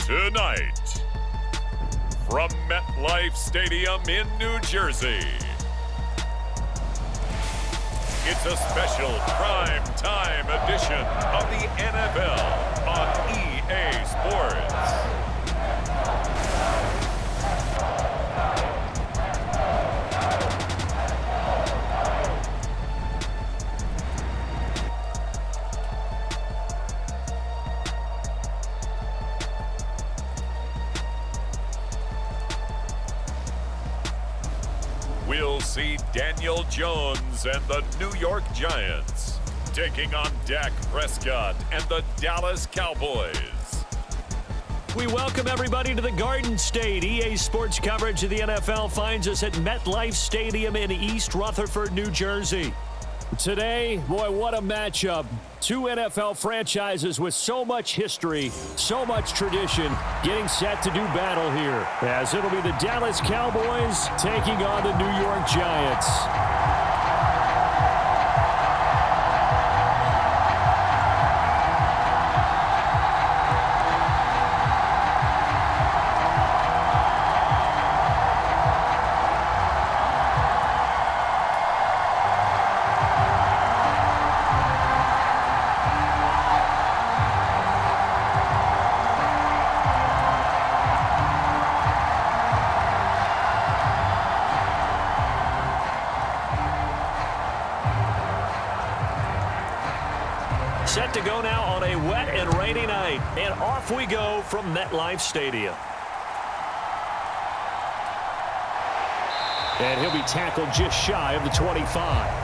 Tonight, from MetLife Stadium in New Jersey, it's a special prime time edition of the NFL on EA Sports. We'll see Daniel Jones and the New York Giants taking on Dak Prescott and the Dallas Cowboys. We welcome everybody to the Garden State. EA Sports coverage of the NFL finds us at MetLife Stadium in East Rutherford, New Jersey. Today, boy, what a matchup. Two NFL franchises with so much history, so much tradition, getting set to do battle here, as it'll be the Dallas Cowboys taking on the New York Giants. Set to go now on a wet and rainy night. And off we go from MetLife Stadium. And he'll be tackled just shy of the 25.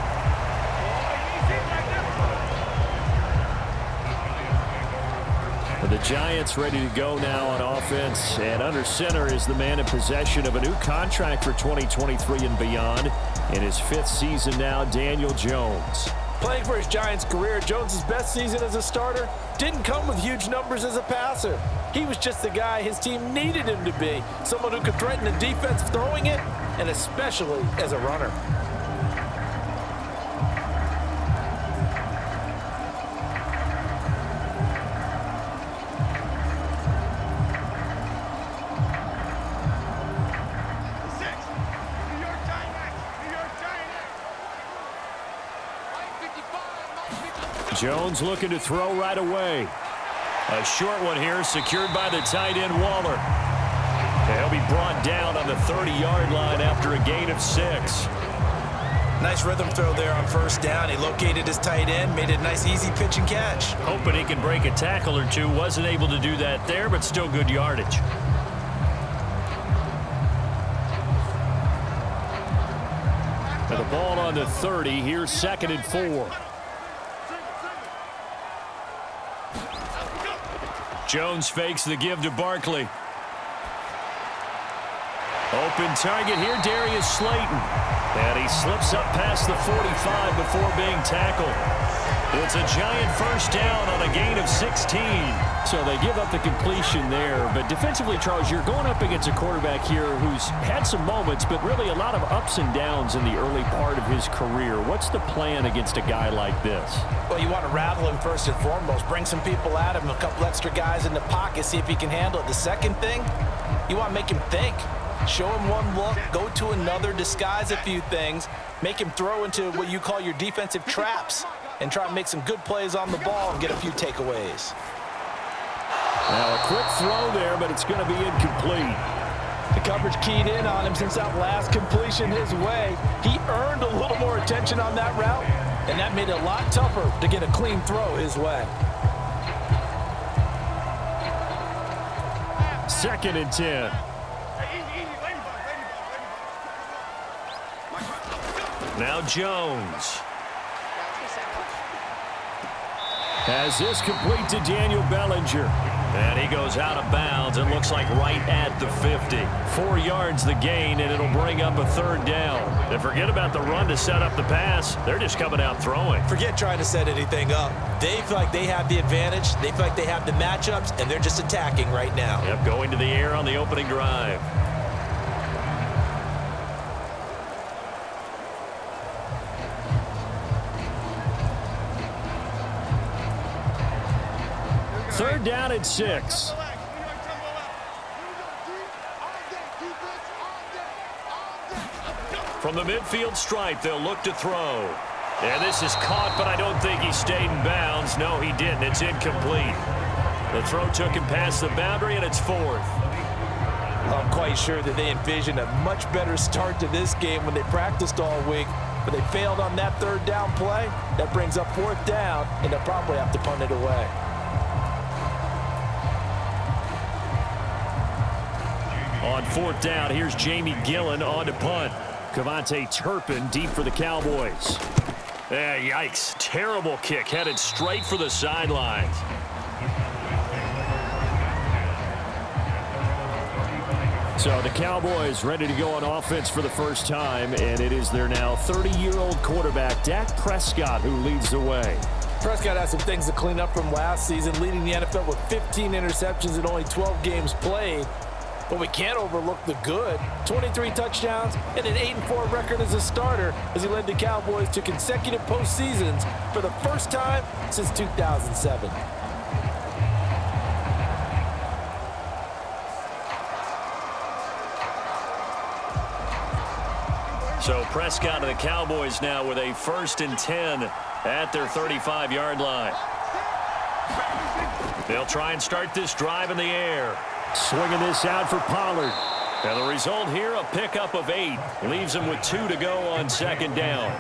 The Giants ready to go now on offense. And under center is the man in possession of a new contract for 2023 and beyond. In his fifth season now, Daniel Jones. Playing for his Giants career, Jones' best season as a starter didn't come with huge numbers as a passer. He was just the guy his team needed him to be, someone who could threaten the defense throwing it, and especially as a runner. Jones looking to throw right away. A short one here, secured by the tight end Waller. He'll be brought down on the 30-yard line after a gain of 6. Nice rhythm throw there on first down. He located his tight end, made it a nice, easy pitch and catch. Hoping he can break a tackle or two. Wasn't able to do that there, but still good yardage. And the ball on the 30. Here's 2nd and 4. Jones fakes the give to Barkley. Open target here, Darius Slayton. And he slips up past the 45 before being tackled. It's a Giant first down on a gain of 16. So they give up the completion there. But defensively, Charles, you're going up against a quarterback here who's had some moments, but really a lot of ups and downs in the early part of his career. What's the plan against a guy like this? Well, you want to rattle him first and foremost. Bring some people at him, a couple extra guys in the pocket, see if he can handle it. The second thing, you want to make him think. Show him one look, go to another, disguise a few things, make him throw into what you call your defensive traps, and try and make some good plays on the ball and get a few takeaways. Now a quick throw there, but it's going to be incomplete. The coverage keyed in on him since that last completion his way. He earned a little more attention on that route, and that made it a lot tougher to get a clean throw his way. 2nd and 10. Now Jones. Has this complete to Daniel Bellinger. And he goes out of bounds and looks like right at the 50. 4 yards the gain, and it'll bring up a 3rd down. And forget about the run to set up the pass. They're just coming out throwing. Forget trying to set anything up. They feel like they have the advantage. They feel like they have the matchups, and they're just attacking right now. Yep, going to the air on the opening drive. Third down at 6. From the midfield stripe, they'll look to throw. And this is caught, but I don't think he stayed in bounds. No, he didn't. It's incomplete. The throw took him past the boundary, and it's fourth. I'm quite sure that they envisioned a much better start to this game when they practiced all week, but they failed on that third down play. That brings up fourth down, and they'll probably have to punt it away. On fourth down, here's Jamie Gillen on to punt. Cavante Turpin deep for the Cowboys. Yikes. Terrible kick headed straight for the sidelines. So the Cowboys ready to go on offense for the first time, and it is their now 30-year-old quarterback, Dak Prescott, who leads the way. Prescott has some things to clean up from last season, leading the NFL with 15 interceptions in only 12 games played. But we can't overlook the good. 23 touchdowns and an 8-4 record as a starter as he led the Cowboys to consecutive postseasons for the first time since 2007. So Prescott and the Cowboys now with a 1st and 10 at their 35-yard line. They'll try and start this drive in the air. Swinging this out for Pollard. And the result here, a pickup of 8. Leaves him with 2 to go on 2nd down.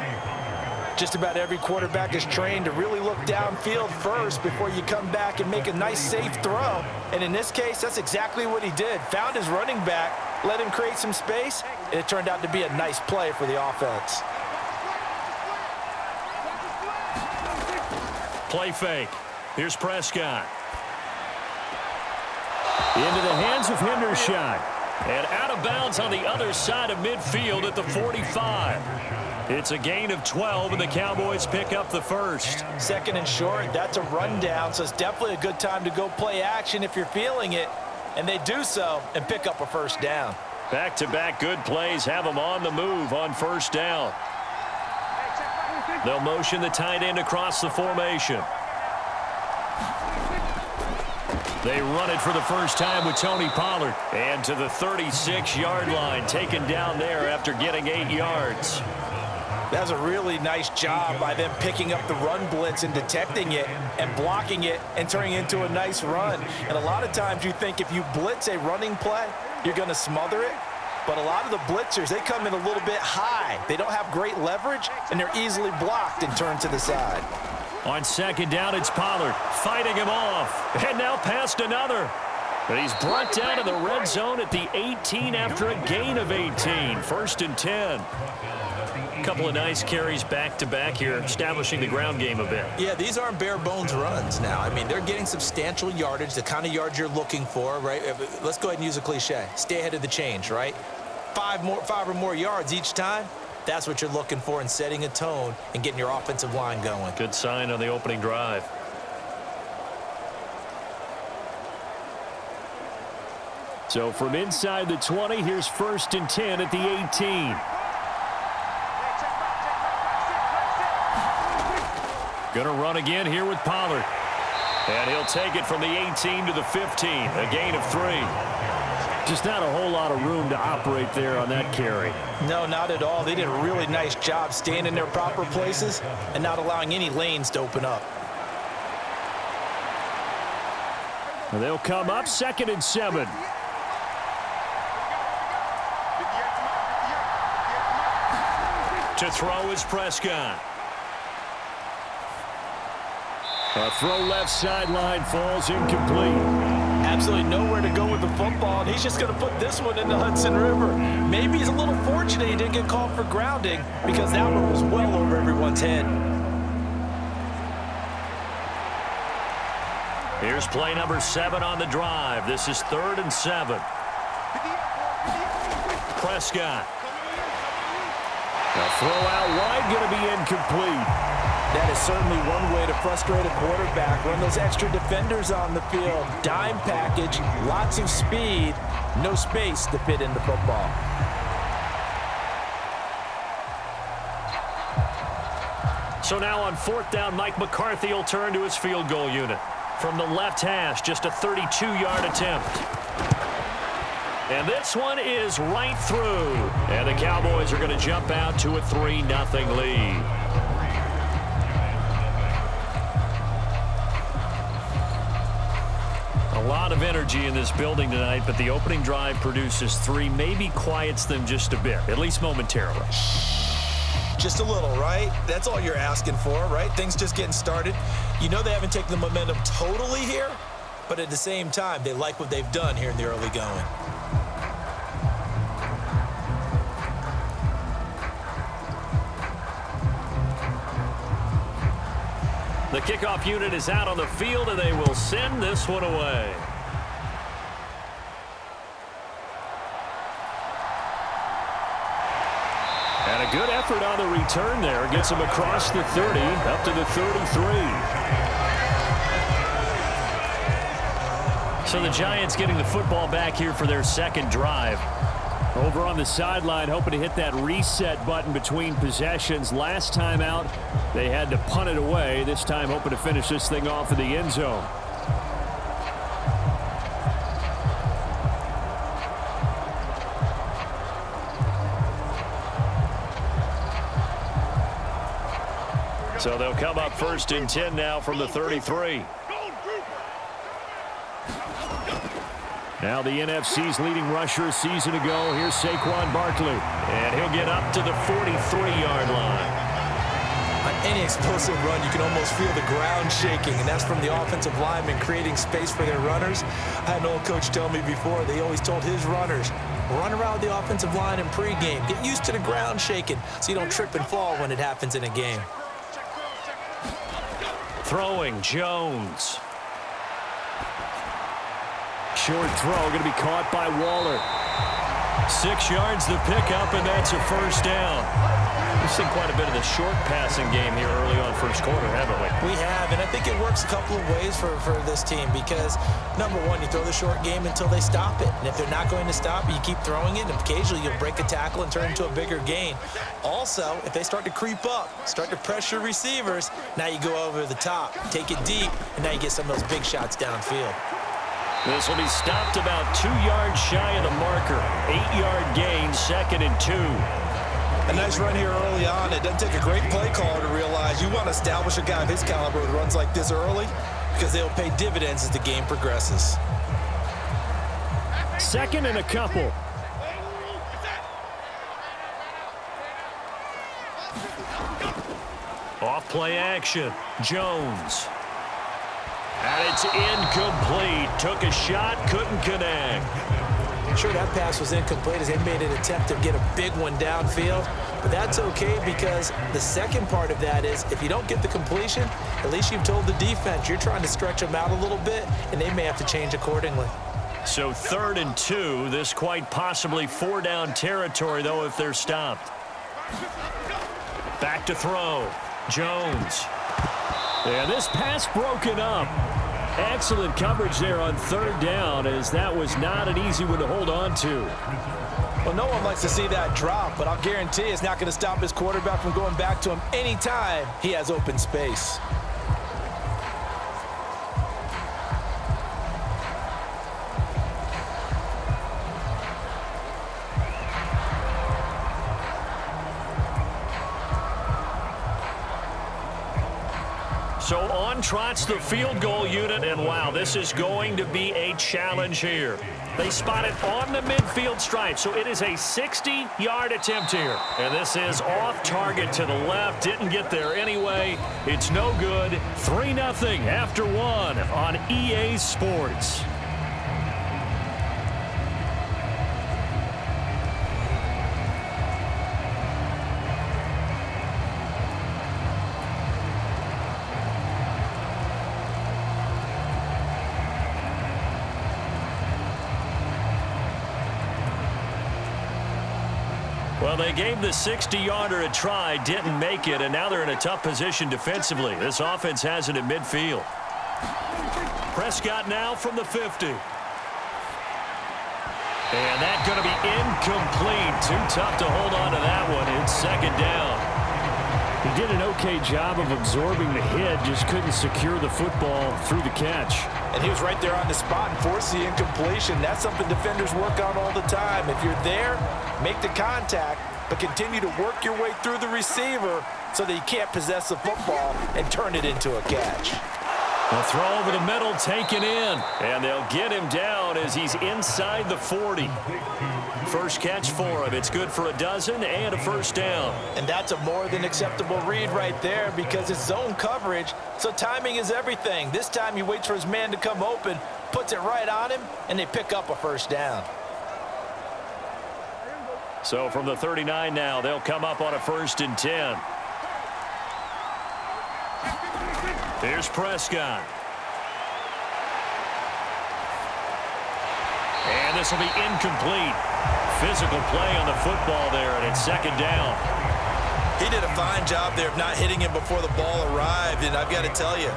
Just about every quarterback is trained to really look downfield first before you come back and make a nice, safe throw. And in this case, that's exactly what he did. Found his running back, let him create some space, and it turned out to be a nice play for the offense. Play fake. Here's Prescott. Into the hands of Hendershot. And out of bounds on the other side of midfield at the 45. It's a gain of 12, and the Cowboys pick up the first. 2nd and short, that's a rundown, so it's definitely a good time to go play action if you're feeling it. And they do so and pick up a first down. Back-to-back good plays have them on the move on 1st down. They'll motion the tight end across the formation. They run it for the first time with Tony Pollard. And to the 36-yard line, taken down there after getting 8 yards. That's a really nice job by them picking up the run blitz and detecting it and blocking it and turning it into a nice run. And a lot of times you think if you blitz a running play, you're going to smother it. But a lot of the blitzers, they come in a little bit high. They don't have great leverage, and they're easily blocked and turned to the side. On 2nd down, it's Pollard fighting him off. And now past another. But he's brought down in the red zone at the 18 after a gain of 18. 1st and 10. A couple of nice carries back-to-back here, establishing the ground game a bit. Yeah, these aren't bare-bones runs now. I mean, they're getting substantial yardage, the kind of yards you're looking for, right? Let's go ahead and use a cliche. Stay ahead of the change, right? 5 or more yards each time. That's what you're looking for in setting a tone and getting your offensive line going. Good sign on the opening drive. So from inside the 20, here's 1st and 10 at the 18. Going to run again here with Pollard. And he'll take it from the 18 to the 15, a gain of 3. Just not a whole lot of room to operate there on that carry. No, not at all. They did a really nice job staying in their proper places and not allowing any lanes to open up. And they'll come up 2nd and 7. To throw is Prescott. A throw left sideline falls incomplete. Absolutely nowhere to go with the football, and he's just going to put this one in the Hudson River. Maybe he's a little fortunate he didn't get called for grounding because that one was well over everyone's head. Here's play number 7 on the drive. This is 3rd and 7. Prescott. A throw out wide, going to be incomplete. That is certainly one way to frustrate a quarterback. Run those extra defenders on the field. Dime package, lots of speed, no space to fit in the football. So now on 4th down, Mike McCarthy will turn to his field goal unit. From the left hash, just a 32-yard attempt. And this one is right through. And the Cowboys are going to jump out to a 3-0 lead. A lot of energy in this building tonight, but the opening drive produces 3, maybe quiets them just a bit, at least momentarily. Just a little, right? That's all you're asking for, right? Things just getting started. You know they haven't taken the momentum totally here, but at the same time, they like what they've done here in the early going. The kickoff unit is out on the field, and they will send this one away. And a good effort on the return there. Gets him across the 30, up to the 33. So the Giants getting the football back here for their second drive. Over on the sideline, hoping to hit that reset button between possessions. Last time out, they had to punt it away. This time, hoping to finish this thing off in the end zone. So they'll come up 1st and 10 now from the 33. Now the NFC's leading rusher a season ago. Here's Saquon Barkley. And he'll get up to the 43-yard line. On any explosive run, you can almost feel the ground shaking, and that's from the offensive linemen creating space for their runners. I had an old coach tell me before, they always told his runners, run around the offensive line in pregame. Get used to the ground shaking so you don't trip and fall when it happens in a game. Throwing, Jones. Short throw, going to be caught by Waller. 6 yards the pickup, and that's a first down. We've seen quite a bit of the short passing game here early on first quarter, haven't we? We have, and I think it works a couple of ways for this team because, number one, you throw the short game until they stop it. And if they're not going to stop it, you keep throwing it, and occasionally you'll break a tackle and turn it into a bigger gain. Also, if they start to creep up, start to pressure receivers, now you go over the top, take it deep, and now you get some of those big shots downfield. This will be stopped about 2 yards shy of the marker. 8-yard gain, 2nd and 2. A nice run here early on. It doesn't take a great play caller to realize you want to establish a guy of his caliber with runs like this early because they'll pay dividends as the game progresses. 2nd and a couple. Off play action. Jones. And it's incomplete. Took a shot, couldn't connect. Sure, that pass was incomplete as they made an attempt to get a big one downfield. But that's okay because the second part of that is if you don't get the completion, at least you've told the defense you're trying to stretch them out a little bit, and they may have to change accordingly. So 3rd and 2. This quite possibly 4-down territory, though, if they're stopped. Back to throw. Jones. And this pass broken up. Excellent coverage there on 3rd down, as that was not an easy one to hold on to. Well, no one likes to see that drop, but I'll guarantee it's not going to stop his quarterback from going back to him anytime he has open space. So on trots the field goal unit, and wow, this is going to be a challenge here. They spot it on the midfield stripe, so it is a 60-yard attempt here. And this is off target to the left, didn't get there anyway. It's no good. 3-0 after 1 on EA Sports. Well, they gave the 60-yarder a try, didn't make it, and now they're in a tough position defensively. This offense has it at midfield. Prescott now from the 50. And that's going to be incomplete. Too tough to hold on to that one. It's 2nd down. He did an okay job of absorbing the hit, just couldn't secure the football through the catch. And he was right there on the spot and forced the incompletion. That's something defenders work on all the time. If you're there, make the contact, but continue to work your way through the receiver so that you can't possess the football and turn it into a catch. A throw over the middle, taken in. And they'll get him down as he's inside the 40. First catch for him. It's good for a dozen and a first down. And that's a more than acceptable read right there because it's zone coverage, so timing is everything. This time he waits for his man to come open, puts it right on him, and they pick up a first down. So from the 39 now, they'll come up on a 1st and 10. Here's Prescott. And this will be incomplete. Physical play on the football there, and it's 2nd down. He did a fine job there of not hitting him before the ball arrived, and I've got to tell you,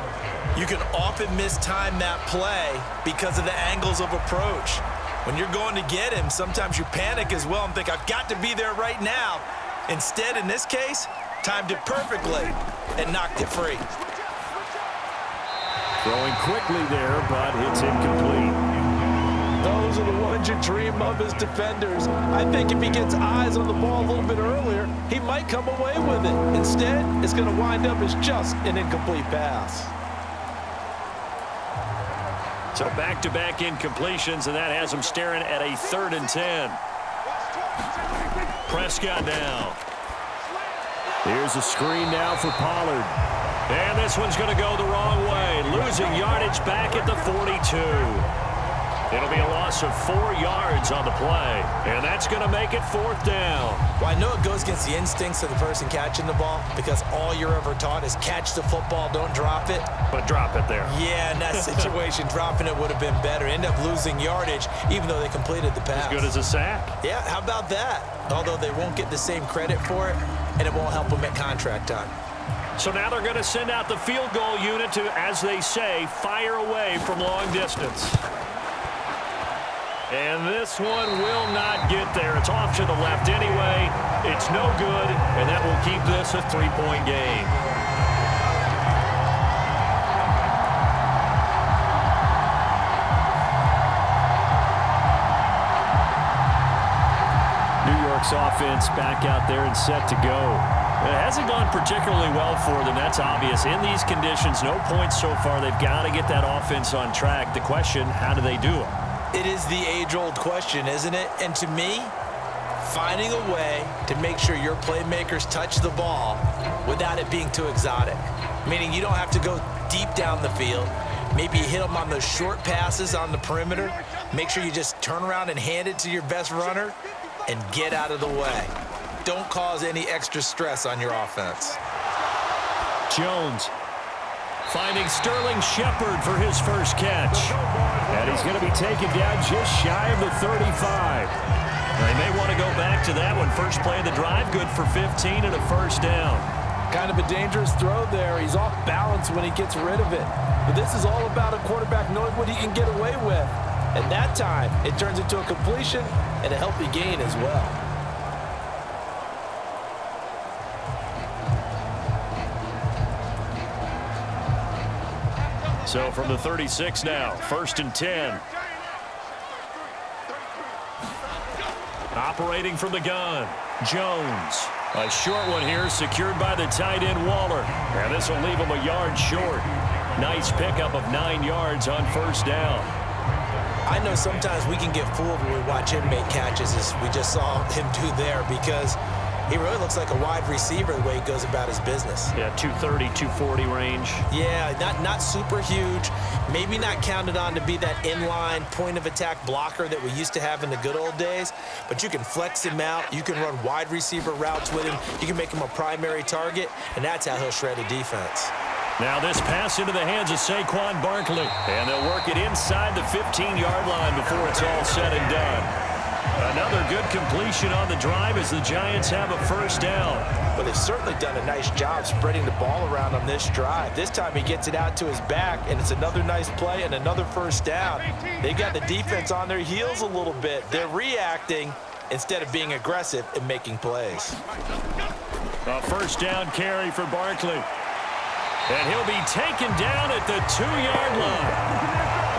you can often mistime that play because of the angles of approach. When you're going to get him, sometimes you panic as well and think, I've got to be there right now. Instead, in this case, timed it perfectly and knocked it free. Throwing quickly there, but it's incomplete. Those are the ones you dream of as defenders. I think if he gets eyes on the ball a little bit earlier, he might come away with it. Instead, it's going to wind up as just an incomplete pass. So back-to-back incompletions, and that has him staring at a 3rd and 10. Prescott now. Here's a screen now for Pollard. And this one's going to go the wrong way. Losing yardage back at the 42. It'll be a loss of 4 yards on the play. And that's going to make it 4th down. Well, I know it goes against the instincts of the person catching the ball because all you're ever taught is catch the football, don't drop it. But drop it there. Yeah, in that situation, dropping it would have been better. End up losing yardage even though they completed the pass. As good as a sack. Yeah, how about that? Although they won't get the same credit for it, and it won't help them at contract time. So now they're going to send out the field goal unit to, as they say, fire away from long distance. And this one will not get there. It's off to the left anyway. It's no good, and that will keep this a 3-point game. New York's offense back out there and set to go. It hasn't gone particularly well for them. That's obvious. In these conditions, no points so far. They've got to get that offense on track. The question, how do they do it? It is the age-old question, isn't it? And to me, finding a way to make sure your playmakers touch the ball without it being too exotic. Meaning you don't have to go deep down the field. Maybe you hit them on those short passes on the perimeter. Make sure you just turn around and hand it to your best runner and get out of the way. Don't cause any extra stress on your offense. Jones finding Sterling Shepard for his first catch. And he's going to be taken down just shy of the 35. They may want to go back to that one. First play of the drive, good for 15 and a first down. Kind of a dangerous throw there. He's off balance when he gets rid of it. But this is all about a quarterback knowing what he can get away with. And that time, it turns into a completion and a healthy gain as well. So from the 36 now, 1st and 10. Operating from the gun, Jones. A short one here, secured by the tight end Waller. And this will leave him a yard short. Nice pickup of 9 yards on first down. I know sometimes we can get fooled when we watch him make catches, as we just saw him do there, because he really looks like a wide receiver the way he goes about his business. Yeah, 230, 240 range. Yeah, not super huge. Maybe not counted on to be that inline point-of-attack blocker that we used to have in the good old days, but you can flex him out. You can run wide receiver routes with him. You can make him a primary target, and that's how he'll shred a defense. Now this pass into the hands of Saquon Barkley. And they'll work it inside the 15-yard line before it's all said and done. Another good completion on the drive as the Giants have a first down. But they've certainly done a nice job spreading the ball around on this drive. This time he gets it out to his back, and it's another nice play and another first down. They got the defense on their heels a little bit. They're reacting instead of being aggressive and making plays. A first down carry for Barkley. And he'll be taken down at the 2-yard line.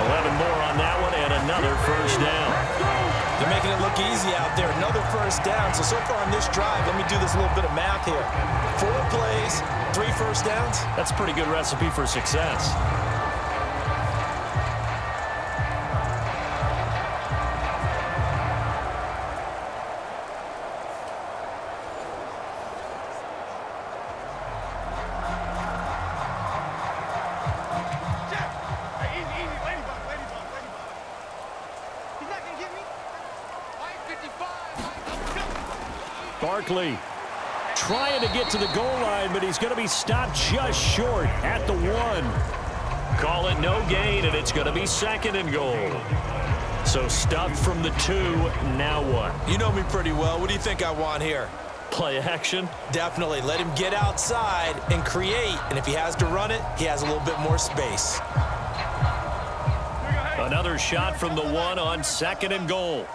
11 more on that one and another first down. They're making it look easy out there. Another first down. So far on this drive, let me do this little bit of math here. 4 plays, 3 first downs. That's a pretty good recipe for success. Barkley trying to get to the goal line, but he's going to be stopped just short at the 1. Call it no gain, and it's going to be 2nd and goal. So stuffed from the 2, now what? You know me pretty well. What do you think I want here? Play action? Definitely. Let him get outside and create, and if he has to run it, he has a little bit more space. Another shot from the 1 on 2nd and goal.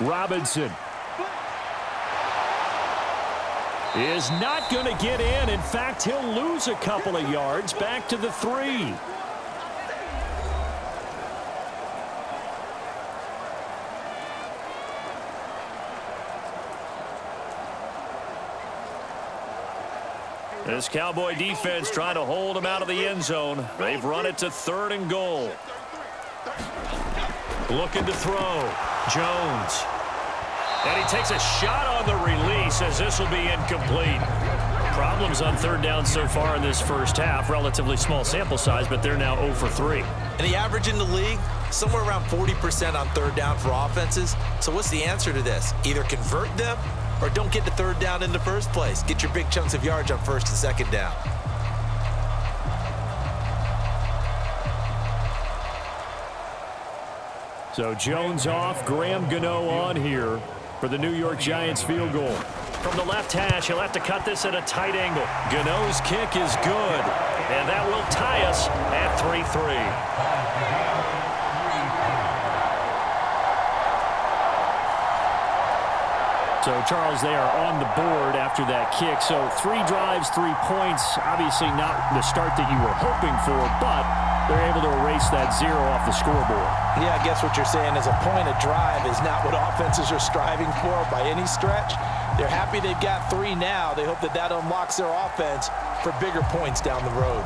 Robinson is not going to get in. In fact, he'll lose a couple of yards back to the 3. This Cowboy defense trying to hold him out of the end zone. They've run it to 3rd and goal. Looking to throw. Jones. And he takes a shot on the release as this will be incomplete. Problems on 3rd down so far in this first half. Relatively small sample size, but they're now 0 for 3. And the average in the league, somewhere around 40% on 3rd down for offenses. So what's the answer to this? Either convert them or don't get to 3rd down in the first place. Get your big chunks of yards on 1st and 2nd down. So Jones off, Graham Gano on here for the New York Giants field goal. From the left hash, he'll have to cut this at a tight angle. Gano's kick is good, and that will tie us at 3-3. So, Charles, they are on the board after that kick. So 3 drives, 3 points. Obviously not the start that you were hoping for, but they're able to erase that 0 off the scoreboard. Yeah, I guess what you're saying is a point a drive is not what offenses are striving for by any stretch. They're happy they've got 3 now. They hope that that unlocks their offense for bigger points down the road.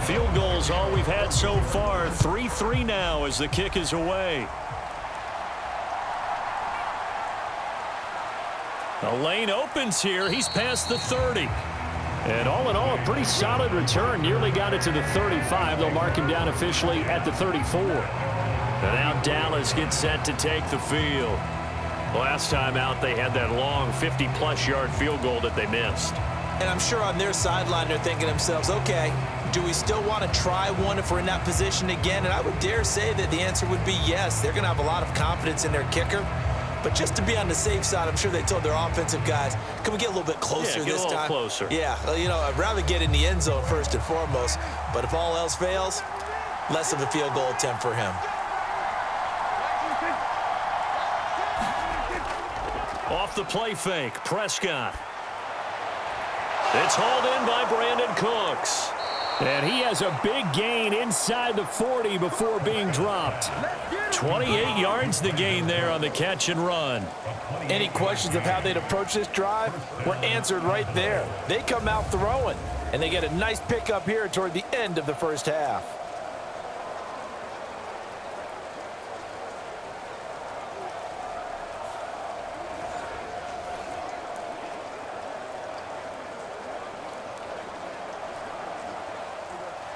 Field goals all we've had so far. 3-3 now as the kick is away. The lane opens here. He's past the 30. And all in all, a pretty solid return. Nearly got it to the 35. They'll mark him down officially at the 34. And now Dallas gets set to take the field. Last time out, they had that long 50-plus yard field goal that they missed. And I'm sure on their sideline, they're thinking to themselves, okay, do we still want to try one if we're in that position again? And I would dare say that the answer would be yes. They're going to have a lot of confidence in their kicker. But just to be on the safe side, I'm sure they told their offensive guys, can we get a little bit closer this time? Yeah, get a little closer. Yeah, you know, I'd rather get in the end zone first and foremost. But if all else fails, less of a field goal attempt for him. Off the play fake, Prescott. It's hauled in by Brandon Cooks. And he has a big gain inside the 40 before being dropped. 28 yards the gain there on the catch and run. Any questions of how they'd approach this drive were answered right there. They come out throwing, and they get a nice pickup here toward the end of the first half.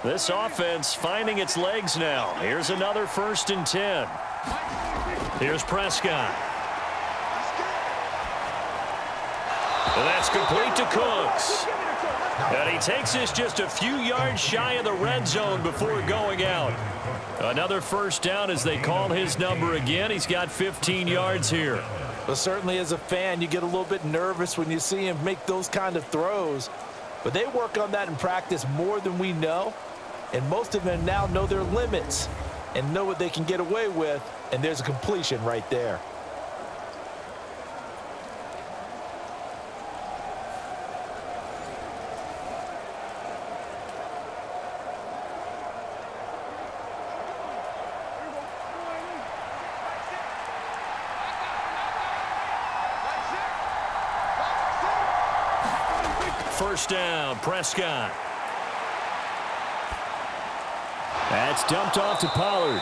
This offense finding its legs now. Here's another 1st and 10. Here's Prescott. And that's complete to Cooks. And he takes this just a few yards shy of the red zone before going out. Another first down as they call his number again. He's got 15 yards here. Well, certainly as a fan, you get a little bit nervous when you see him make those kind of throws. But they work on that in practice more than we know. And most of them now know their limits and know what they can get away with. And there's a completion right there. First down, Prescott. That's dumped off to Pollard.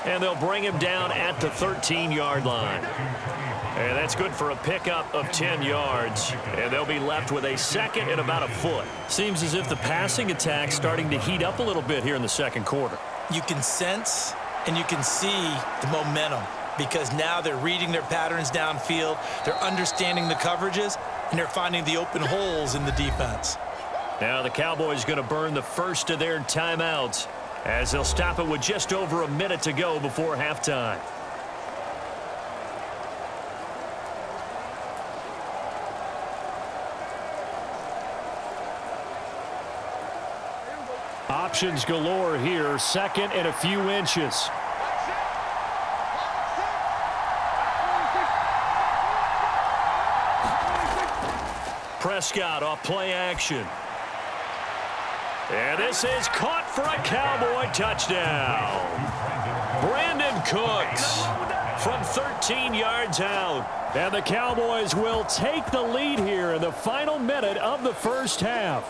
And they'll bring him down at the 13-yard line. And that's good for a pickup of 10 yards. And they'll be left with a second and about a foot. Seems as if the passing attack's starting to heat up a little bit here in the second quarter. You can sense and you can see the momentum because now they're reading their patterns downfield. They're understanding the coverages, and they're finding the open holes in the defense. Now the Cowboys going to burn the first of their timeouts as they'll stop it with just over a minute to go before halftime. Options galore here, second and a few inches. Prescott off play action. And this is caught for a Cowboy touchdown. Brandon Cooks from 13 yards out. And the Cowboys will take the lead here in the final minute of the first half.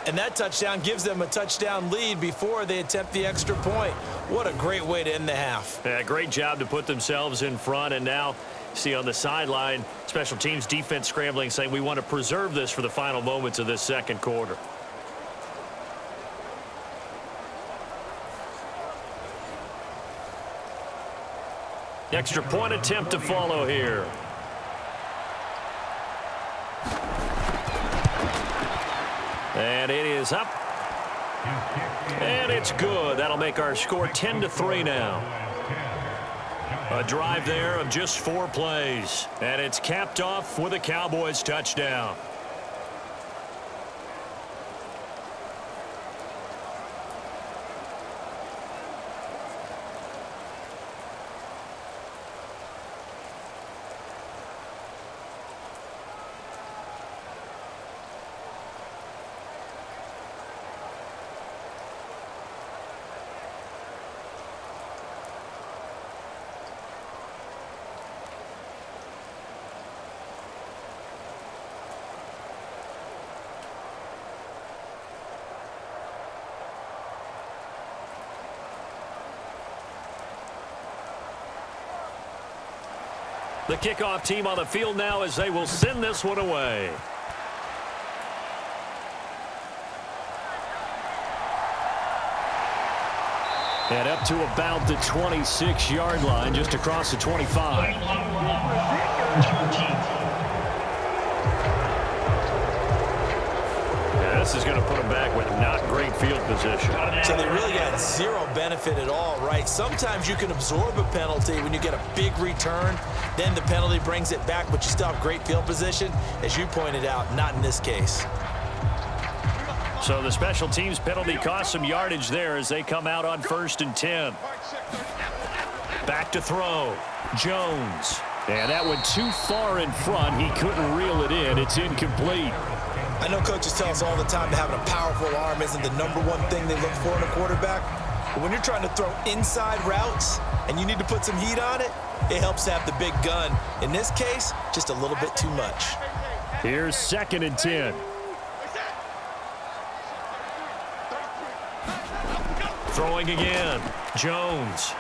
And that touchdown gives them a touchdown lead before they attempt the extra point. What a great way to end the half. Yeah, great job to put themselves in front. And now, see on the sideline, special teams defense scrambling, saying we want to preserve this for the final moments of this second quarter. Extra point attempt to follow here. And it is up. And it's good. That'll make our score 10-3 now. A drive there of just 4 plays. And it's capped off with a Cowboys touchdown. The kickoff team on the field now as they will send this one away. And up to about the 26-yard line, just across the 25. This is going to put them back with not great field position. So they really got zero benefit at all, right? Sometimes you can absorb a penalty when you get a big return. Then the penalty brings it back, but you still have great field position. As you pointed out, not in this case. So the special teams penalty cost some yardage there as they come out on 1st and 10. Back to throw. Jones. And that went too far in front. He couldn't reel it in. It's incomplete. I know coaches tell us all the time that having a powerful arm isn't the #1 thing they look for in a quarterback. But when you're trying to throw inside routes and you need to put some heat on it, it helps to have the big gun. In this case, just a little bit too much. Here's 2nd and 10. Throwing again. Jones.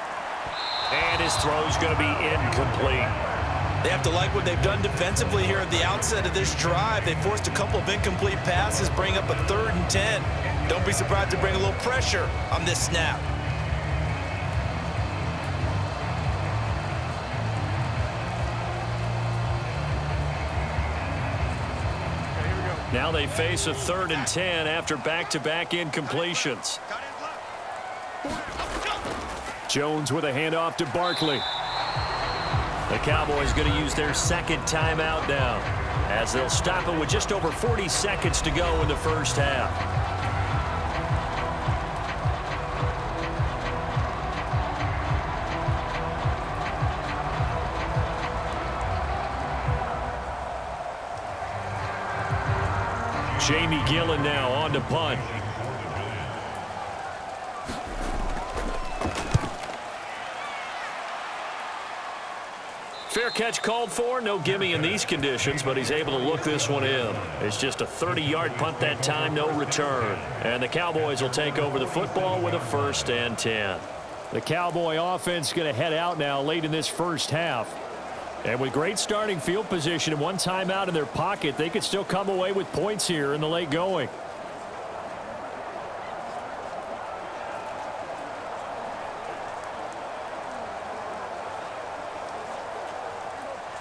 And his throw's going to be incomplete. They have to like what they've done defensively here at the outset of this drive. They forced a couple of incomplete passes, bring up a 3rd and 10. Don't be surprised to bring a little pressure on this snap. Now they face a 3rd and 10 after back-to-back incompletions. Jones with a handoff to Barkley. The Cowboys going to use their 2nd timeout now. as they'll stop it with just over 40 seconds to go in the first half. Jamie Gillen now on to punt. Fair catch called for. No gimme in these conditions, but he's able to look this one in. It's just a 30-yard punt that time, no return. And the Cowboys will take over the football with a 1st and 10. The Cowboy offense going to head out now late in this first half. And with great starting field position and one timeout in their pocket, they could still come away with points here in the late going.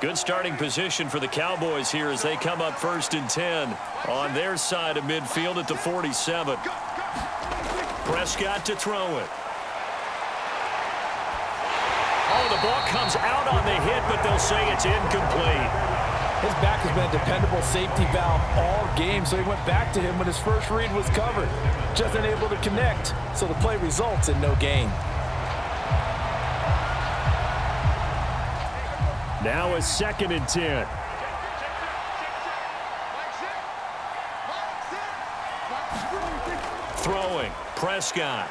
Good starting position for the Cowboys here as they come up 1st and 10 on their side of midfield at the 47. Prescott to throw it. Oh, the ball comes out on the hit, but they'll say it's incomplete. His back has been a dependable safety valve all game, so he went back to him when his first read was covered. Just unable to connect, so the play results in no gain. Now a 2nd and 10. Throwing, Prescott.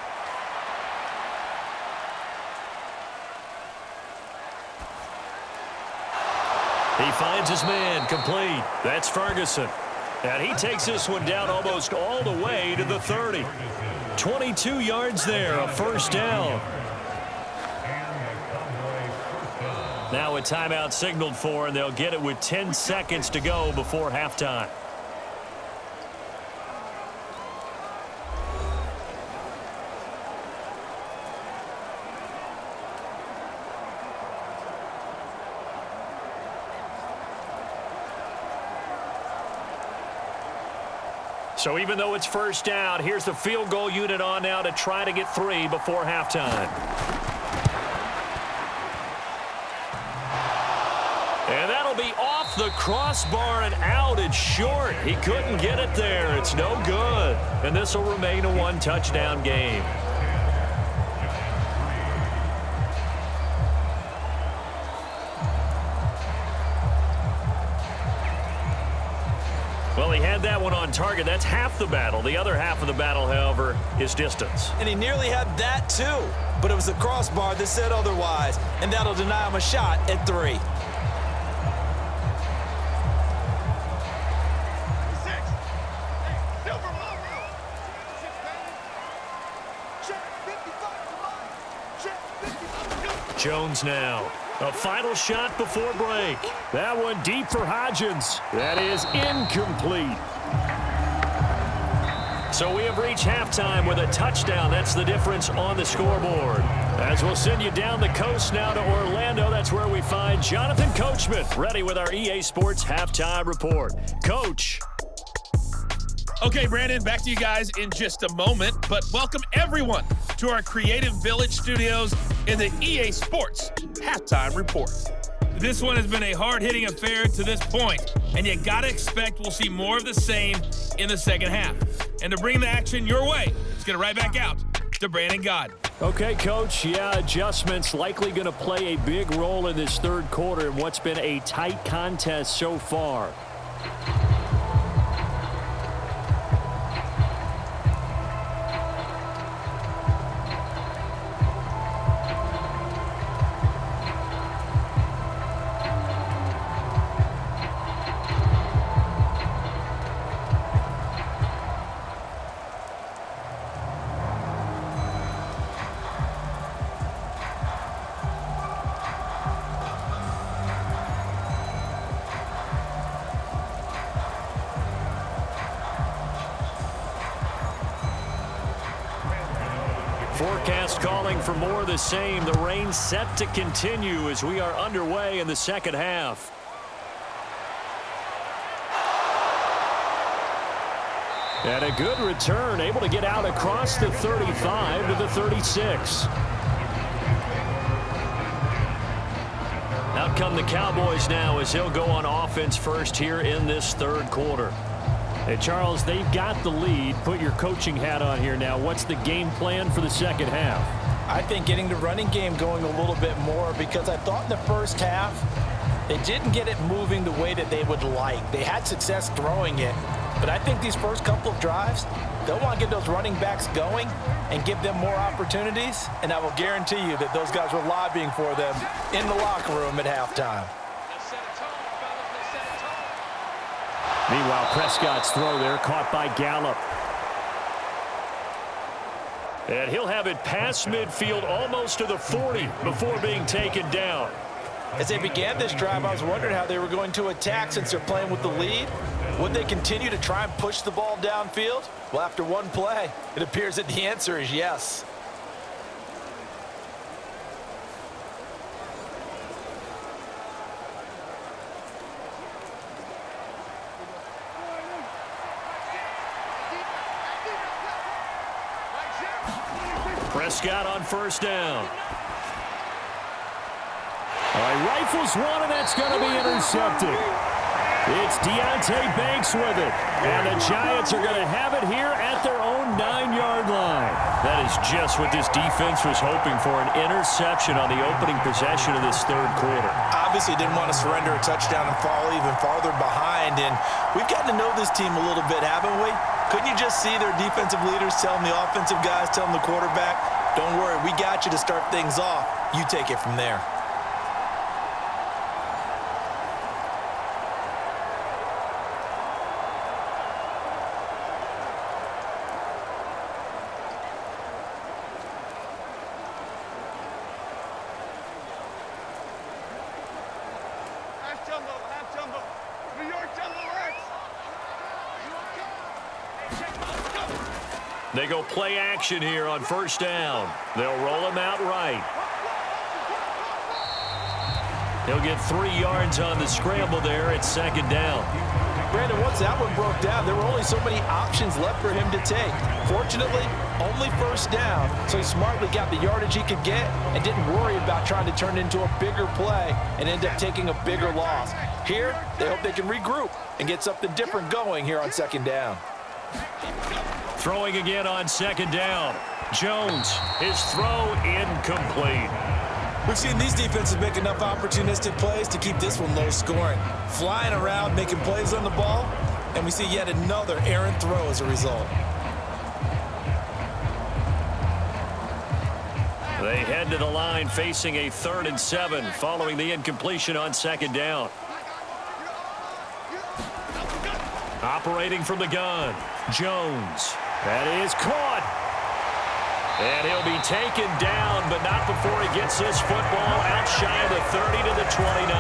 He finds his man, complete. That's Ferguson. And he takes this one down almost all the way to the 30. 22 yards there, a 1st down. Now a timeout signaled for, and they'll get it with 10 seconds to go before halftime. So even though it's 1st down, here's the field goal unit on now to try to get 3 before halftime. And that'll be off the crossbar and out. It's short. He couldn't get it there. It's no good. And this will remain a 1-touchdown game. Well, he had that one on target. That's half the battle. The other half of the battle, however, is distance. And he nearly had that too, but it was the crossbar that said otherwise, and that'll deny him a shot at 3. Jones now. A final shot before break. That one deep for Hodgins. That is incomplete. So we have reached halftime with a touchdown. That's the difference on the scoreboard. As we'll send you down the coast now to Orlando, that's where we find Jonathan Coachman ready with our EA Sports Halftime Report. Coach. Okay, Brandon, back to you guys in just a moment, but welcome everyone to our Creative Village studios in the EA Sports Halftime Report. This one has been a hard-hitting affair to this point, and you gotta expect we'll see more of the same in the second half. And to bring the action your way, let's get it right back out to Brandon God. Okay, Coach, adjustments likely going to play a big role in this 3rd quarter in what's been a tight contest so far. Forecast calling for more of the same. The rain set to continue as we are underway in the second half. And a good return, able to get out across the 35 to the 36. Out come the Cowboys now as he'll go on offense first here in this third quarter. Hey, Charles, they've got the lead. Put your coaching hat on here now. What's the game plan for the second half? I think getting the running game going a little bit more, because I thought in the first half they didn't get it moving the way that they would like. They had success throwing it, but I think these first couple of drives, they'll want to get those running backs going and give them more opportunities, and I will guarantee you that those guys were lobbying for them in the locker room at halftime. Meanwhile, Prescott's throw there caught by Gallup. And he'll have it past midfield almost to the 40 before being taken down. As they began this drive, I was wondering how they were going to attack since they're playing with the lead. Would they continue to try and push the ball downfield? Well, after one play, it appears that the answer is yes. Prescott on first down. All right, rifles one, and that's going to be intercepted. It's Deontay Banks with it. And the Giants are going to have it here at their own 9-yard line. That is just what this defense was hoping for, an interception on the opening possession of this third quarter. Obviously didn't want to surrender a touchdown and fall even farther behind. And we've gotten to know this team a little bit, haven't we? Couldn't you just see their defensive leaders telling the offensive guys, telling the quarterback, don't worry, we got you to start things off. You take it from there. They go play action here on first down. They'll roll him out right. He'll get 3 yards on the scramble there at second down. Brandon, once that one broke down, there were only so many options left for him to take. Fortunately, only first down, so he smartly got the yardage he could get and didn't worry about trying to turn it into a bigger play and end up taking a bigger loss. Here, they hope they can regroup and get something different going here on second down. Throwing again on second down. Jones, his throw incomplete. We've seen these defenses make enough opportunistic plays to keep this one low scoring. Flying around, making plays on the ball, and we see yet another errant throw as a result. They head to the line facing a 3rd and 7 following the incompletion on second down. Operating from the gun, Jones. That is caught. And he'll be taken down, but not before he gets his football out shy of the 30 to the 29.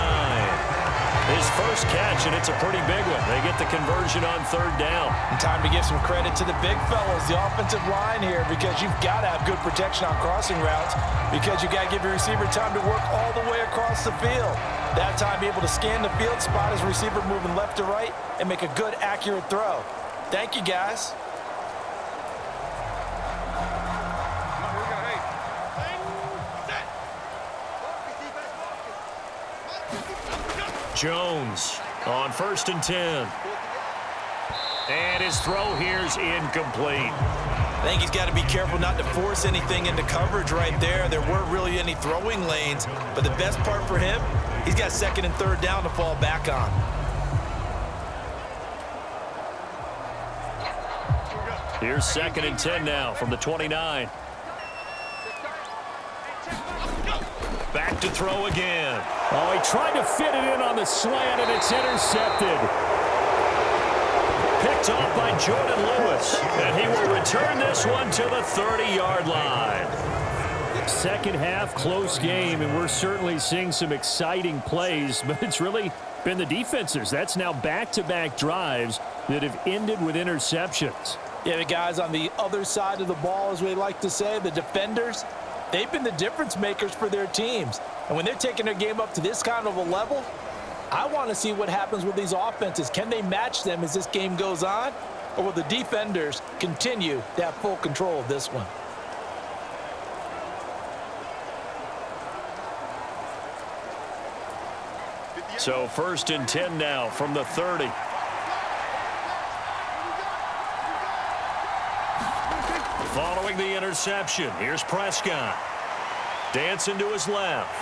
His first catch, and it's a pretty big one. They get the conversion on third down. And time to give some credit to the big fellas, the offensive line here, because you've got to have good protection on crossing routes, because you've got to give your receiver time to work all the way across the field. That time, be able to scan the field, spot his receiver moving left to right, and make a good, accurate throw. Thank you, guys. Jones on 1st and 10. And his throw here's incomplete. I think he's got to be careful not to force anything into coverage right there. There weren't really any throwing lanes, but the best part for him, he's got 2nd and 3rd down to fall back on. Here's 2nd and 10 now from the 29. Back to throw again. Oh, he tried to fit it in on the slant, and it's intercepted. Picked off by Jordan Lewis, and he will return this one to the 30-yard line. Second half, close game, and we're certainly seeing some exciting plays, but it's really been the defenses. That's now back-to-back drives that have ended with interceptions. Yeah, the guys on the other side of the ball, as we like to say, the defenders, they've been the difference makers for their teams. And when they're taking their game up to this kind of a level, I want to see what happens with these offenses. Can they match them as this game goes on? Or will the defenders continue to have full control of this one? So 1st and 10 now from the 30. Following the interception, here's Prescott. Dancing to his left.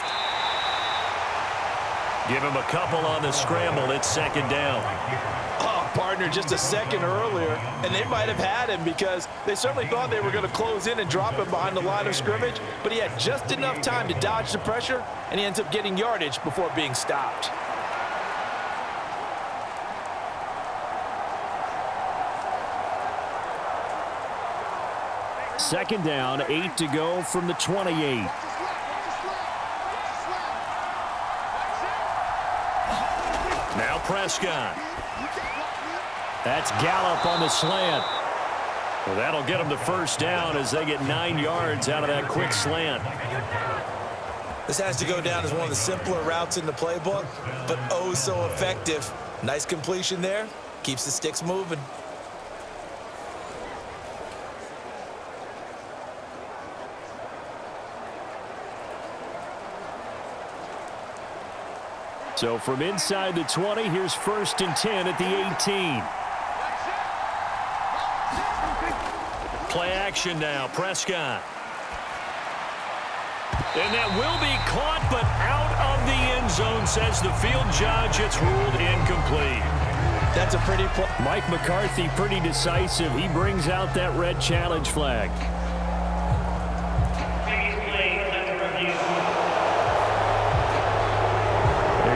Give him a couple on the scramble. It's 2nd down. Oh, partner, just a second earlier, and they might have had him because they certainly thought they were going to close in and drop him behind the line of scrimmage, but he had just enough time to dodge the pressure, and he ends up getting yardage before being stopped. Second down, 8 to go from the 28. Now Prescott. That's Gallup on the slant. Well, that'll get them the 1st down as they get 9 yards out of that quick slant. This has to go down as one of the simpler routes in the playbook, but oh so effective. Nice completion there. Keeps the sticks moving. So from inside the 20, here's 1st and 10 at the 18. Play action now, Prescott. And that will be caught, but out of the end zone, says the field judge. It's ruled incomplete. That's a pretty play. Mike McCarthy pretty decisive. He brings out that red challenge flag.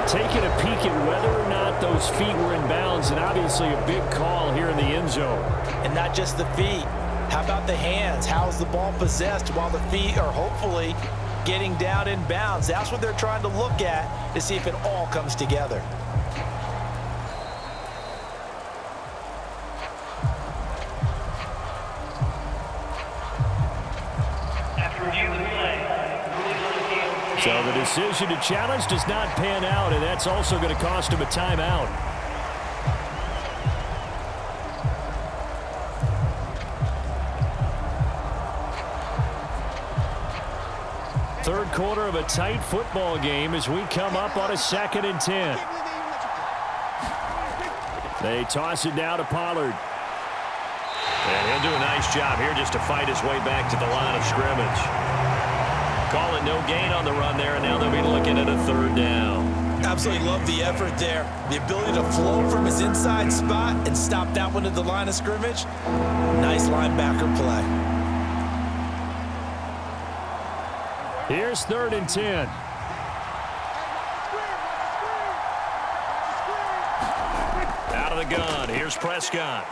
Taking a peek at whether or not those feet were in bounds, and obviously a big call here in the end zone. And not just the feet. How about the hands? How's the ball possessed while the feet are hopefully getting down in bounds? That's what they're trying to look at to see if it all comes together. So the decision to challenge does not pan out, and that's also going to cost him a timeout. Third quarter of a tight football game as we come up on a 2nd and 10. They toss it down to Pollard. And he'll do a nice job here just to fight his way back to the line of scrimmage. Call it no gain on the run there, and now they'll be looking at a 3rd down. Absolutely love the effort there. The ability to flow from his inside spot and stop that one at the line of scrimmage. Nice linebacker play. Here's 3rd and 10. Out of the gun. Here's Prescott.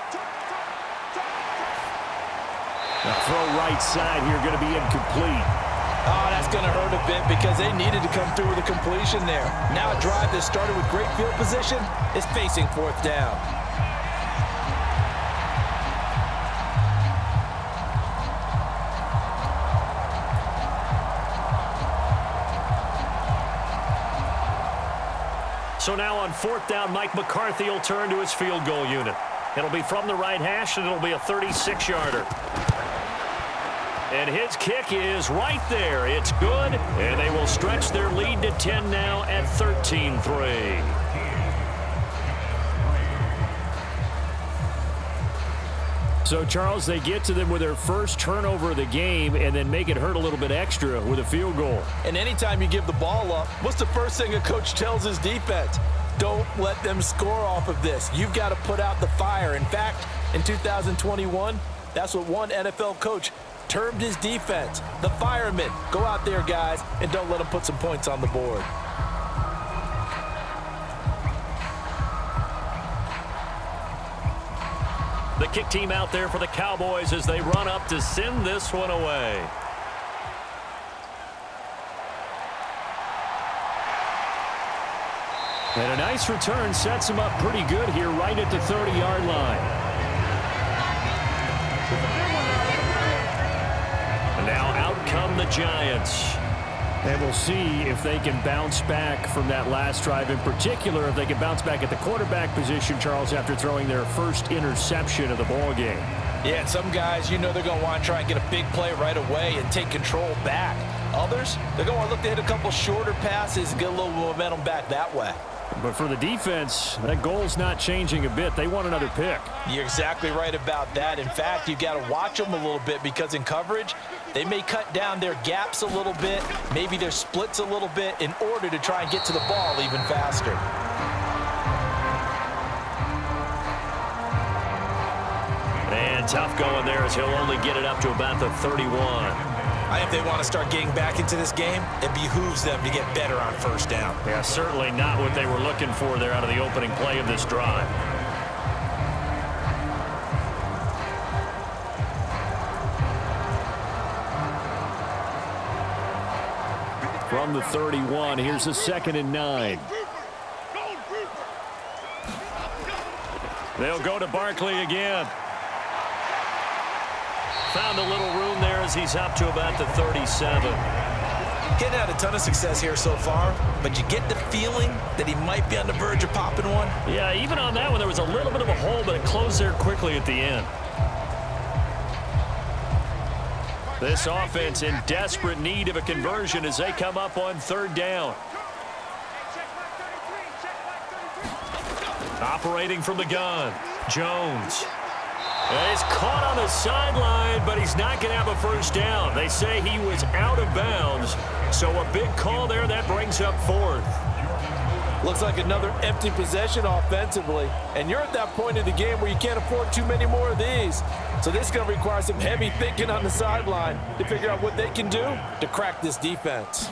The throw right side here going to be incomplete. Oh, that's going to hurt a bit because they needed to come through with a completion there. Now a drive that started with great field position is facing 4th down. So now on 4th down, Mike McCarthy will turn to his field goal unit. It'll be from the right hash, and it'll be a 36-yarder. And his kick is right there. It's good, and they will stretch their lead to 10 now at 13-3. So, Charles, they get to them with their first turnover of the game and then make it hurt a little bit extra with a field goal. And anytime you give the ball up, what's the first thing a coach tells his defense? Don't let them score off of this. You've got to put out the fire. In fact, in 2021, that's what one NFL coach termed his defense, the firemen. Go out there, guys, and don't let them put some points on the board. The kick team out there for the Cowboys as they run up to send this one away. And a nice return sets him up pretty good here right at the 30-yard line. And now out come the Giants. And we'll see if they can bounce back from that last drive. In particular, if they can bounce back at the quarterback position, Charles, after throwing their first interception of the ball game. Yeah, and some guys, you know they're going to want to try and get a big play right away and take control back. Others, they're going to look to hit a couple shorter passes and get a little momentum back that way. But for the defense, that goal's not changing a bit. They want another pick. You're exactly right about that. In fact, you've got to watch them a little bit because in coverage, they may cut down their gaps a little bit, maybe their splits a little bit in order to try and get to the ball even faster. And tough going there as he'll only get it up to about the 31. I think if they want to start getting back into this game, it behooves them to get better on first down. Yeah, certainly not what they were looking for there out of the opening play of this drive. From the 31, here's a 2nd and 9. They'll go to Barkley again. Found a little room there as he's up to about the 37. Getting had a ton of success here so far, but you get the feeling that he might be on the verge of popping one. Yeah, even on that one, there was a little bit of a hole, but it closed there quickly at the end. This offense in desperate need of a conversion as they come up on 3rd down. Operating from the gun, Jones. He's caught on the sideline, but he's not going to have a first down. They say he was out of bounds, so a big call there that brings up 4th. Looks like another empty possession offensively, and you're at that point of the game where you can't afford too many more of these. So this is going to require some heavy thinking on the sideline to figure out what they can do to crack this defense.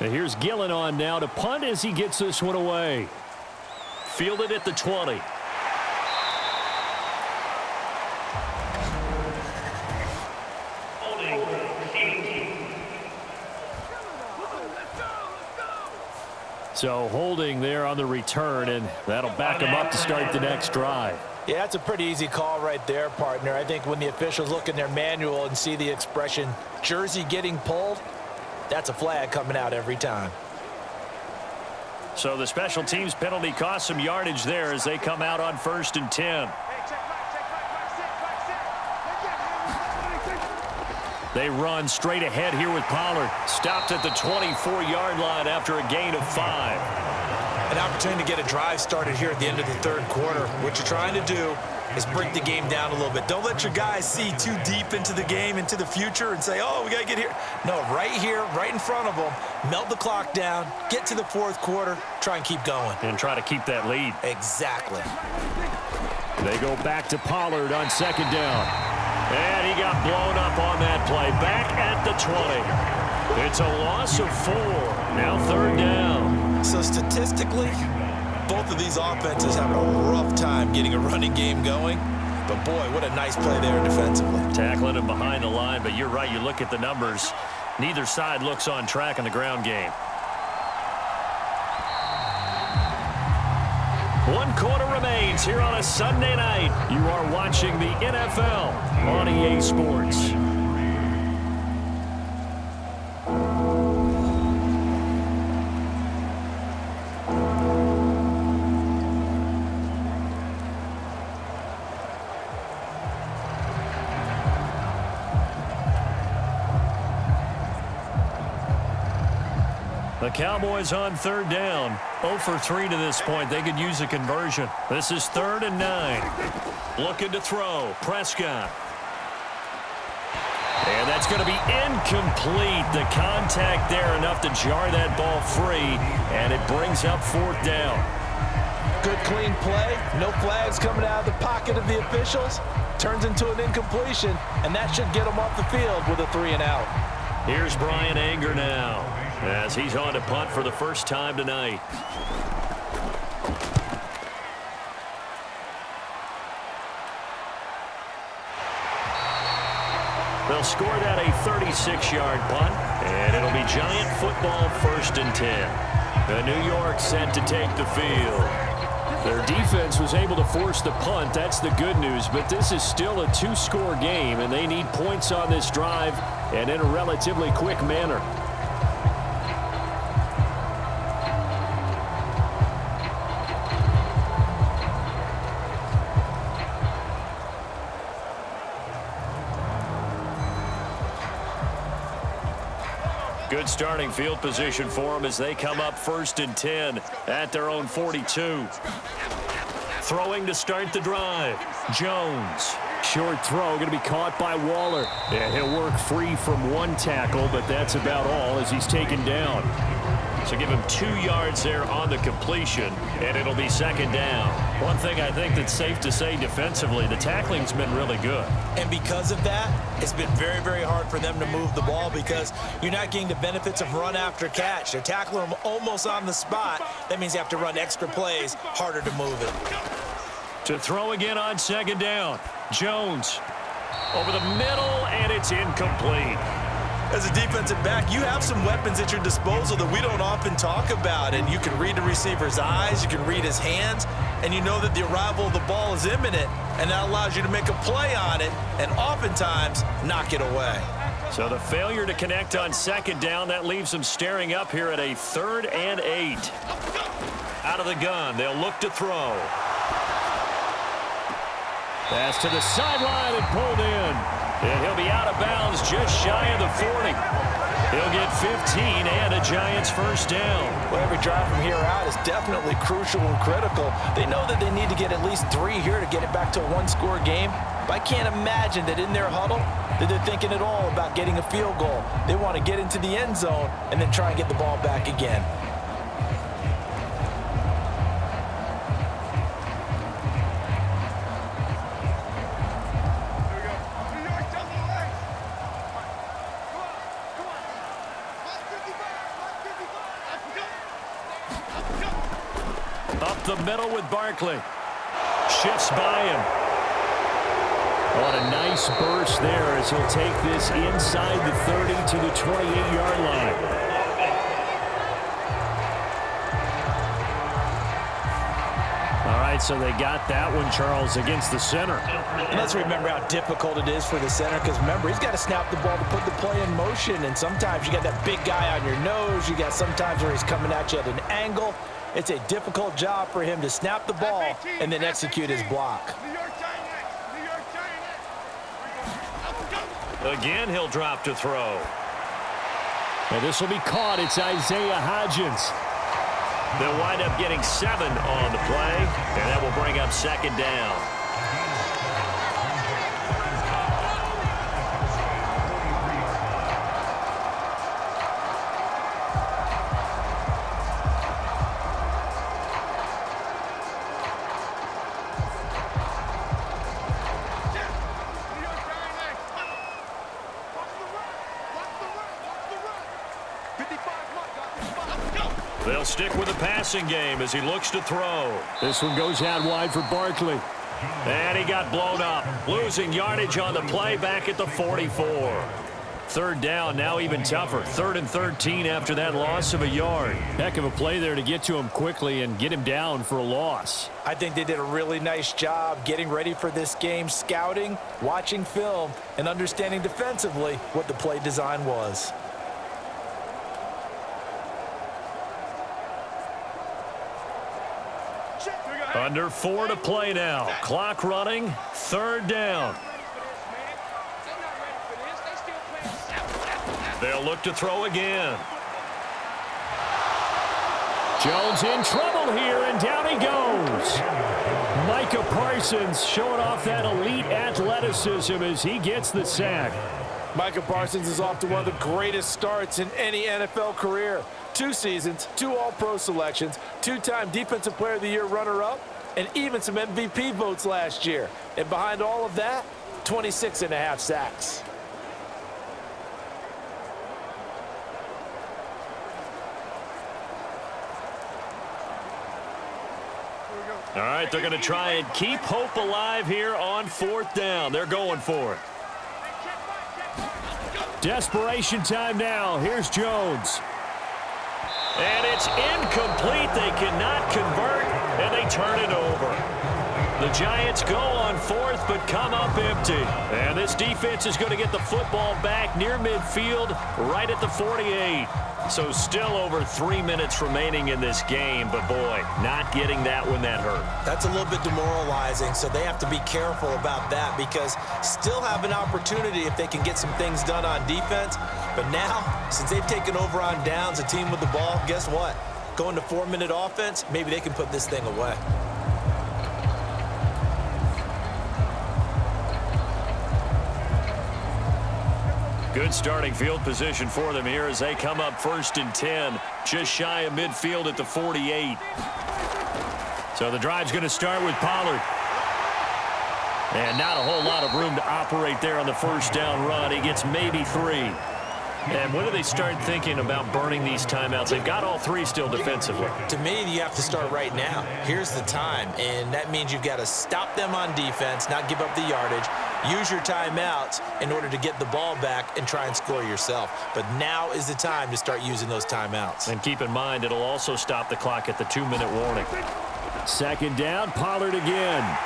And here's Jalin on now to punt as he gets this one away. Fielded at the 20. So holding there on the return, and that'll back him up to start the next drive. Yeah, that's a pretty easy call right there, partner. I think when the officials look in their manual and see the expression jersey getting pulled, that's a flag coming out every time. So the special teams penalty cost some yardage there as they come out on 1st and 10. They run straight ahead here with Pollard. Stopped at the 24-yard line after a gain of 5. An opportunity to get a drive started here at the end of the 3rd quarter. What you're trying to do is break the game down a little bit. Don't let your guys see too deep into the game, into the future, and say, oh, we got to get here. No, right here, right in front of them, melt the clock down, get to the 4th quarter, try and keep going. And try to keep that lead. Exactly. They go back to Pollard on 2nd down. And he got blown up on that play. Back at the 20. It's a loss of 4. Now 3rd down. So statistically, both of these offenses have a rough time getting a running game going. But boy, what a nice play there defensively. Tackling him behind the line, but you're right. You look at the numbers. Neither side looks on track in the ground game. 1 quarter remains here on a Sunday night. You are watching the NFL on EA Sports. The Cowboys on 3rd down. 0 for 3 to this point. They could use a conversion. This is 3rd and 9. Looking to throw. Prescott. And that's going to be incomplete. The contact there enough to jar that ball free. And it brings up 4th down. Good clean play. No flags coming out of the pocket of the officials. Turns into an incompletion. And that should get them off the field with a 3 and out. Here's Brian Anger now, as he's on to punt for the first time tonight. They'll score that a 36-yard punt, and it'll be Giant football 1st and 10. The New York set to take the field. Their defense was able to force the punt. That's the good news, but this is still a 2-score game, and they need points on this drive and in a relatively quick manner. Good starting field position for them as they come up 1st and 10 at their own 42. Throwing to start the drive. Jones. Short throw going to be caught by Waller. Yeah, he'll work free from one tackle, but that's about all as he's taken down. So give him 2 yards there on the completion, and it'll be 2nd down. One thing I think that's safe to say defensively, the tackling's been really good. And because of that, it's been very, very hard for them to move the ball because you're not getting the benefits of run after catch. They're tackling them almost on the spot. That means you have to run extra plays, harder to move it. To throw again on 2nd down. Jones over the middle, and it's incomplete. As a defensive back, you have some weapons at your disposal that we don't often talk about, and you can read the receiver's eyes, you can read his hands, and you know that the arrival of the ball is imminent, and that allows you to make a play on it and oftentimes knock it away. So the failure to connect on 2nd down, that leaves them staring up here at a 3rd and 8. Out of the gun, they'll look to throw. Pass to the sideline and pulled in. And he'll be out of bounds just shy of the 40. He'll get 15 and a Giants 1st down. Well, every drive from here out is definitely crucial and critical. They know that they need to get at least 3 here to get it back to a 1-score game. But I can't imagine that in their huddle that they're thinking at all about getting a field goal. They want to get into the end zone and then try and get the ball back again. Up the middle with Barkley. Shifts by him. What a nice burst there as he'll take this inside the 30 to the 28-yard line. All right, so they got that one, Charles, against the center. And let's remember how difficult it is for the center because, remember, he's got to snap the ball to put the play in motion, and sometimes you got that big guy on your nose. You got sometimes where he's coming at you at an angle. It's a difficult job for him to snap the ball and then execute his block. Again, he'll drop to throw. And this will be caught. It's Isaiah Hodgins. They'll wind up getting 7 on the play, and that will bring up 2nd down. They'll stick with the passing game as he looks to throw. This one goes out wide for Barkley. And he got blown up, losing yardage on the play back at the 44. 3rd down, now even tougher. 3rd and 13 after that loss of a yard. Heck of a play there to get to him quickly and get him down for a loss. I think they did a really nice job getting ready for this game, scouting, watching film, and understanding defensively what the play design was. Under 4 to play now. Clock running. 3rd down. They'll look to throw again. Jones in trouble here, and down he goes. Micah Parsons showing off that elite athleticism as he gets the sack. Micah Parsons is off to one of the greatest starts in any NFL career. 2 seasons, 2 All-Pro selections, 2-time Defensive Player of the Year runner-up, and even some MVP votes last year. And behind all of that, 26.5 sacks. All right, they're going to try and keep hope alive here on 4th down. They're going for it. Desperation time now. Here's Jones. And it's incomplete. They cannot convert, and they turn it over. The Giants go on fourth, but come up empty. And this defense is going to get the football back near midfield, right at the 48. So still over 3 minutes remaining in this game, but boy, not getting that when that hurt. That's a little bit demoralizing, so they have to be careful about that because still have an opportunity if they can get some things done on defense. But now, since they've taken over on downs, a team with the ball, guess what? Going to 4-minute offense, maybe they can put this thing away. Good starting field position for them here as they come up 1st and 10, just shy of midfield at the 48. So the drive's going to start with Pollard. And not a whole lot of room to operate there on the first down run. He gets maybe 3. And when do they start thinking about burning these timeouts? They've got all 3 still defensively. To me, you have to start right now. Here's the time, and that means you've got to stop them on defense, not give up the yardage, use your timeouts in order to get the ball back and try and score yourself. But now is the time to start using those timeouts. And keep in mind, it'll also stop the clock at the 2-minute warning. 2nd down, Pollard again.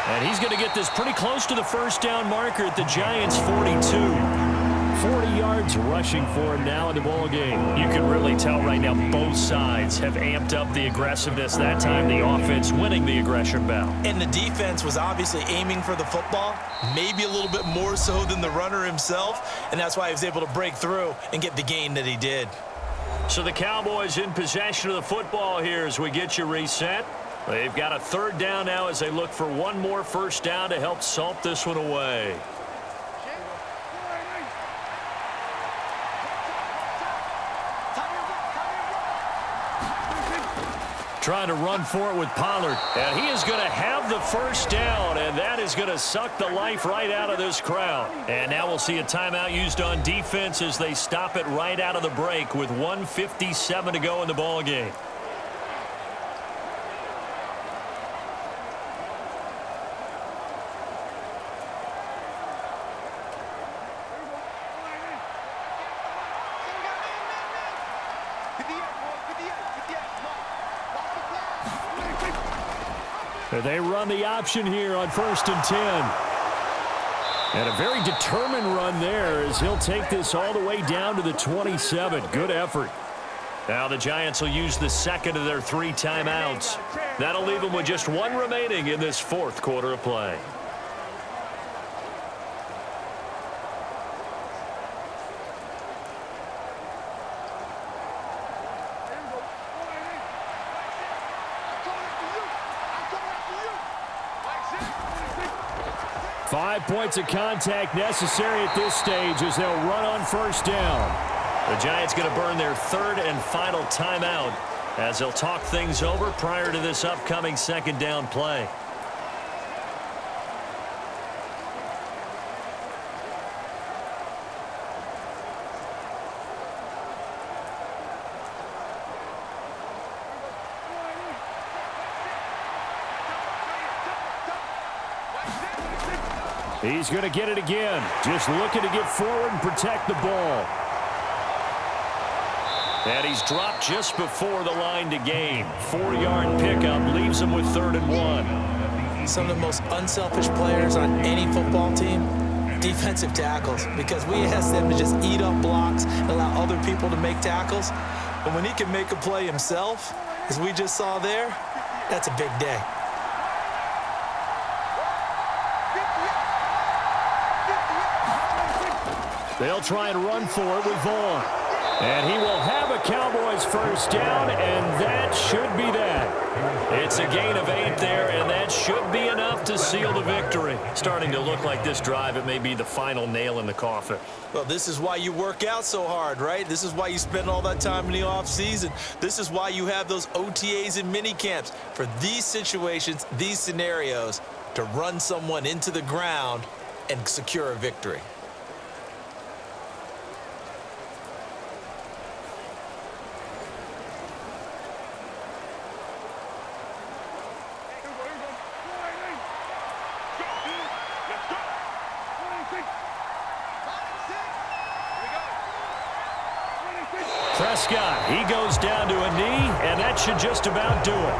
And he's going to get this pretty close to the first down marker at the Giants' 42. 40 yards rushing for him now in the ball game. You can really tell right now both sides have amped up the aggressiveness. That time the offense winning the aggression battle. And the defense was obviously aiming for the football, maybe a little bit more so than the runner himself, and that's why he was able to break through and get the gain that he did. So the Cowboys in possession of the football here as we get you reset. They've got a 3rd down now as they look for one more first down to help salt this one away. Trying to run for it with Pollard. And he is going to have the first down, and that is going to suck the life right out of this crowd. And now we'll see a timeout used on defense as they stop it right out of the break with 1:57 to go in the ball game. They run the option here on 1st and 10. And a very determined run there as he'll take this all the way down to the 27. Good effort. Now the Giants will use the 2nd of their 3 timeouts. That'll leave them with just 1 remaining in this 4th quarter of play. Five points of contact necessary at this stage as they'll run on first down. The Giants going to burn their 3rd and final timeout as they'll talk things over prior to this upcoming 2nd down play. He's going to get it again. Just looking to get forward and protect the ball. And he's dropped just before the line to gain. 4-yard pickup leaves him with 3rd and 1. Some of the most unselfish players on any football team, defensive tackles, because we ask them to just eat up blocks and allow other people to make tackles. But when he can make a play himself, as we just saw there, that's a big day. They'll try and run for it with Vaughn. And he will have a Cowboys first down, and that should be that. It's a gain of 8 there, and that should be enough to seal the victory. Starting to look like this drive, it may be the final nail in the coffin. Well, this is why you work out so hard, right? This is why you spend all that time in the offseason. This is why you have those OTAs and mini camps for these situations, these scenarios, to run someone into the ground and secure a victory. Prescott, he goes down to a knee, and that should just about do it.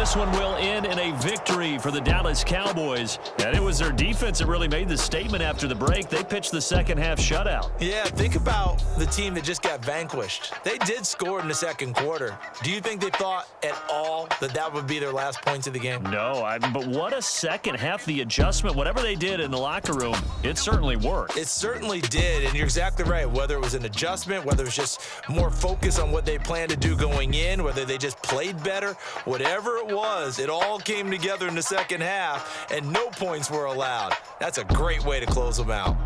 this one will end in a victory for the Dallas Cowboys. And it was their defense that really made the statement after the break. They pitched the second half shutout. Yeah, think about the team that just got vanquished. They did score in the second quarter. Do you think they thought at all that that would be their last points of the game? No, but what a second half. The adjustment, whatever they did in the locker room, it certainly worked. It certainly did, and you're exactly right. Whether it was an adjustment, whether it was just more focus on what they planned to do going in, whether they just played better, whatever it was, it all came together in the second half, and no points were allowed. That's a great way to close them out.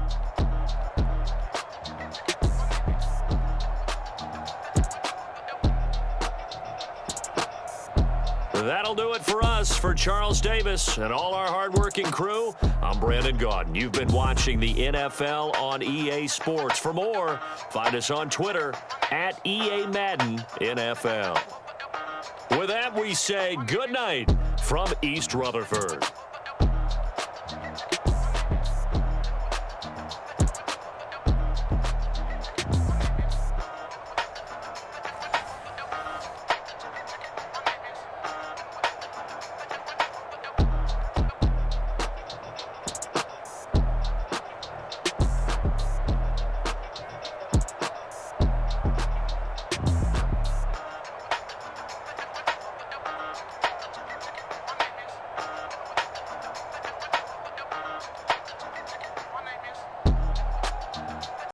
That'll do it for us. For Charles Davis and all our hardworking crew, I'm Brandon Gaudin. You've been watching the NFL on EA Sports. For more, find us on Twitter at EA Madden NFL. With that, we say good night from East Rutherford.